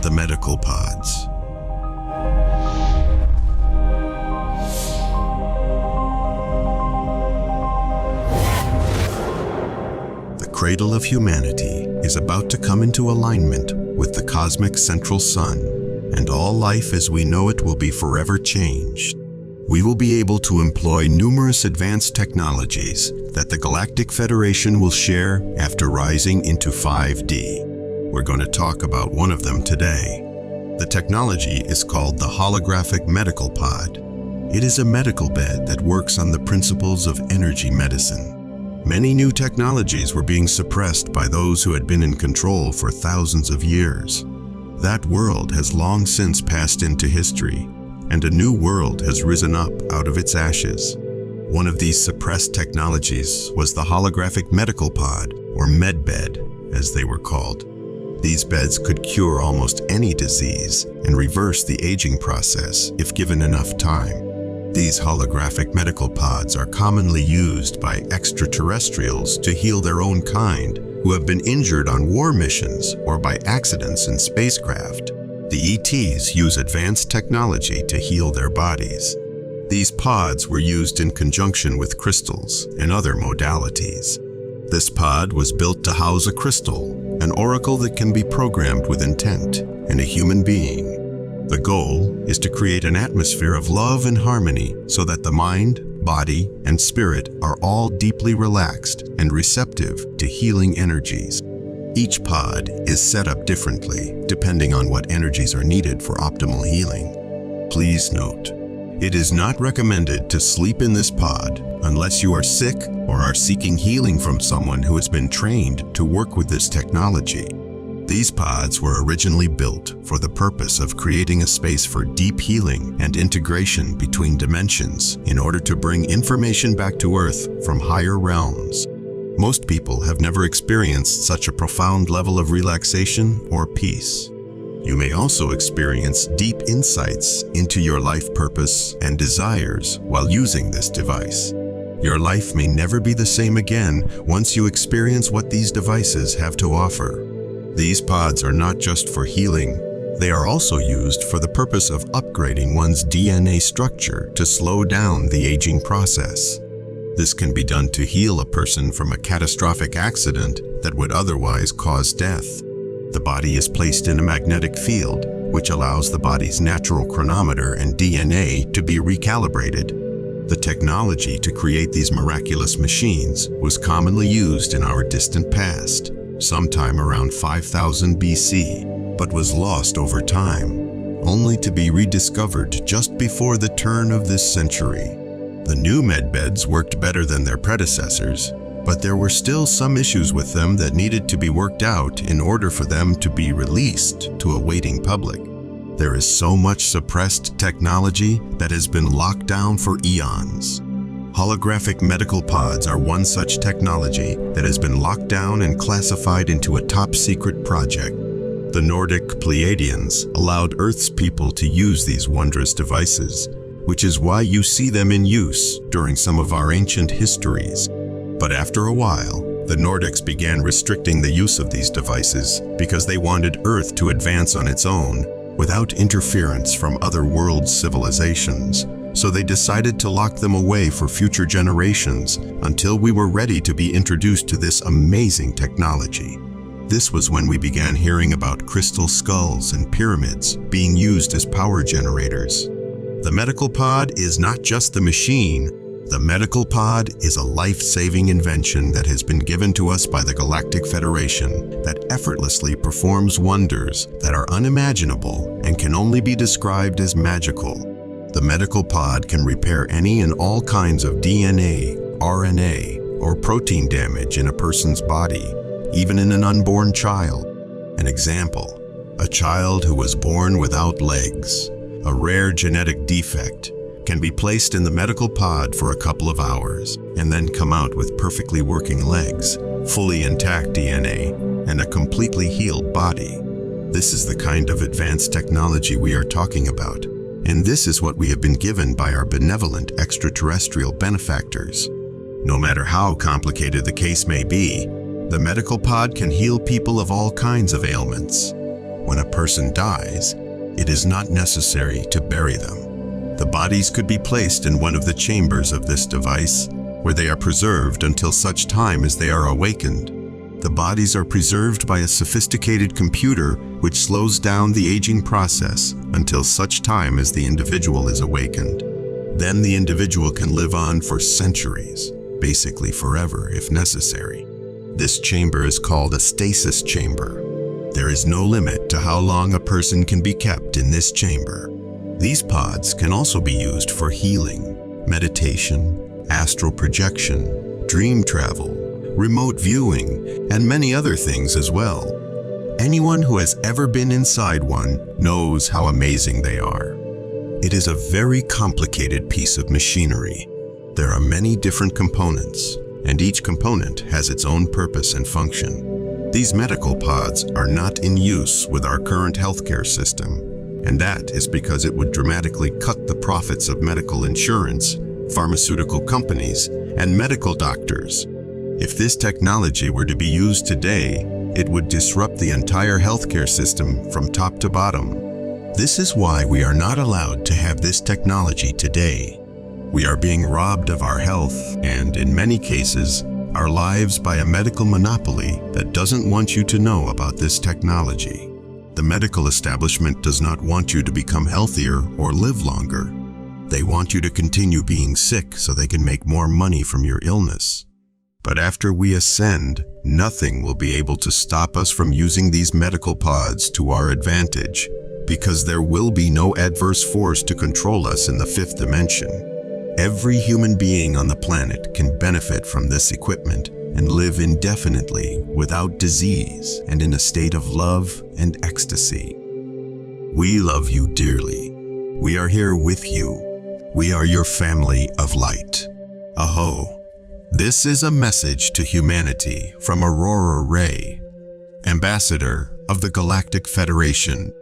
The medical pods. The cradle of humanity is about to come into alignment with the cosmic central sun, and all life as we know it will be forever changed. We will be able to employ numerous advanced technologies that the Galactic Federation will share after rising into 5D. We're going to talk about one of them today. The technology is called the Holographic Medical Pod. It is a medical bed that works on the principles of energy medicine. Many new technologies were being suppressed by those who had been in control for thousands of years. That world has long since passed into history, and a new world has risen up out of its ashes. One of these suppressed technologies was the Holographic Medical Pod, or MedBed, as they were called. These beds could cure almost any disease and reverse the aging process if given enough time. These holographic medical pods are commonly used by extraterrestrials to heal their own kind who have been injured on war missions or by accidents in spacecraft. The ETs use advanced technology to heal their bodies. These pods were used in conjunction with crystals and other modalities. This pod was built to house a crystal, an oracle that can be programmed with intent, and a human being. The goal is to create an atmosphere of love and harmony so that the mind, body, and spirit are all deeply relaxed and receptive to healing energies. Each pod is set up differently, depending on what energies are needed for optimal healing. Please note, it is not recommended to sleep in this pod unless you are sick or are seeking healing from someone who has been trained to work with this technology. These pods were originally built for the purpose of creating a space for deep healing and integration between dimensions in order to bring information back to Earth from higher realms. Most people have never experienced such a profound level of relaxation or peace. You may also experience deep insights into your life purpose and desires while using this device. Your life may never be the same again once you experience what these devices have to offer. These pods are not just for healing, they are also used for the purpose of upgrading one's DNA structure to slow down the aging process. This can be done to heal a person from a catastrophic accident that would otherwise cause death. The body is placed in a magnetic field, which allows the body's natural chronometer and DNA to be recalibrated. The technology to create these miraculous machines was commonly used in our distant past, sometime around 5000 BC, but was lost over time, only to be rediscovered just before the turn of this century. The new medbeds worked better than their predecessors, but there were still some issues with them that needed to be worked out in order for them to be released to a waiting public. There is so much suppressed technology that has been locked down for eons. Holographic medical pods are one such technology that has been locked down and classified into a top-secret project. The Nordic Pleiadians allowed Earth's people to use these wondrous devices, which is why you see them in use during some of our ancient histories. But after a while, the Nordics began restricting the use of these devices because they wanted Earth to advance on its own without interference from other world civilizations. So they decided to lock them away for future generations until we were ready to be introduced to this amazing technology. This was when we began hearing about crystal skulls and pyramids being used as power generators. The medical pod is not just the machine. The medical pod is a life-saving invention that has been given to us by the Galactic Federation that effortlessly performs wonders that are unimaginable and can only be described as magical. The medical pod can repair any and all kinds of DNA, RNA, or protein damage in a person's body, even in an unborn child. An example, a child who was born without legs, a rare genetic defect, can be placed in the medical pod for a couple of hours and then come out with perfectly working legs, fully intact DNA, and a completely healed body. This is the kind of advanced technology we are talking about, and this is what we have been given by our benevolent extraterrestrial benefactors. No matter how complicated the case may be, the medical pod can heal people of all kinds of ailments. when a person dies, it is not necessary to bury them. The bodies could be placed in one of the chambers of this device, where they are preserved until such time as they are awakened. The bodies are preserved by a sophisticated computer which slows down the aging process until such time as the individual is awakened. Then the individual can live on for centuries, basically forever if necessary. This chamber is called a stasis chamber. There is no limit to how long a person can be kept in this chamber. These pods can also be used for healing, meditation, astral projection, dream travel, remote viewing, and many other things as well. Anyone who has ever been inside one knows how amazing they are. It is a very complicated piece of machinery. There are many different components, and each component has its own purpose and function. These medical pods are not in use with our current healthcare system, and that is because it would dramatically cut the profits of medical insurance, pharmaceutical companies, and medical doctors. If this technology were to be used today, it would disrupt the entire healthcare system from top to bottom. This is why we are not allowed to have this technology today. We are being robbed of our health and, in many cases, our lives by a medical monopoly that doesn't want you to know about this technology. The medical establishment does not want you to become healthier or live longer. They want you to continue being sick so they can make more money from your illness. But after we ascend, nothing will be able to stop us from using these medical pods to our advantage, because there will be no adverse force to control us in the fifth dimension. Every human being on the planet can benefit from this equipment and live indefinitely without disease and in a state of love and ecstasy. We love you dearly. We are here with you. We are your family of light. Aho. This is a message to humanity from Aurora Ray, Ambassador of the Galactic Federation.